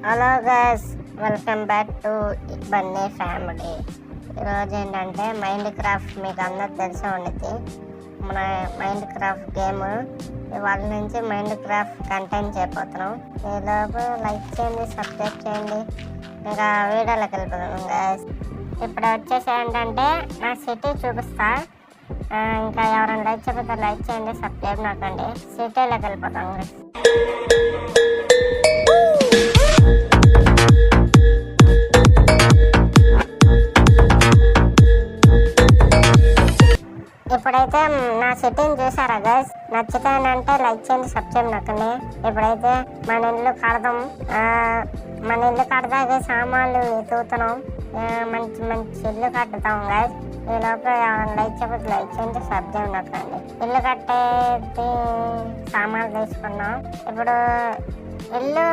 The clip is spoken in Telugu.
Hello guys, welcome back to Bunny family. ఈరోజు ఏంటంటే మైండ్ క్రాఫ్ట్ మీకు అందరికి తెలిసే ఉండిద్ది. మన మైండ్ క్రాఫ్ట్ గేమ్ ఇవాళ నుంచి మైండ్ క్రాఫ్ట్ కంటెంట్ చేయబోతున్నాం. ఈలోపు లైక్ చేయండి, సబ్స్క్రైబ్ చేయండి. ఇంకా వీడియోలోకి వెళ్ళిపోతాం గైస్. ఇప్పుడు వచ్చేసి ఏంటంటే నా సిటీ చూపిస్తా. ఇంకా ఎవరైనా లైక్ చెప్పితే లైక్ చేయండి, సబ్స్క్రైబ్ నొక్కండి. సిటీలోకి వెళ్ళిపోతాం గైస్. ఇప్పుడైతే నా సెట్టింగ్ చూసారా గైస్? నచ్చితేనంటే లైక్ చేయండి, సబ్స్క్రైబ్ నొక్కండి. ఇప్పుడైతే మన ఇల్లు కడదాం. మన ఇల్లు కడదాక సామాన్లు ఎత్తుతున్నాం. మంచి మంచి ఇల్లు కట్టుతాం గైస్. ఈ లోపల లైక్ చెప్పి లైక్ చేయండి, సబ్స్క్రైబ్ నొక్కండి. ఇల్లు కట్టేది సామాన్లు తీసుకున్నాం. ఇప్పుడు ఇల్లు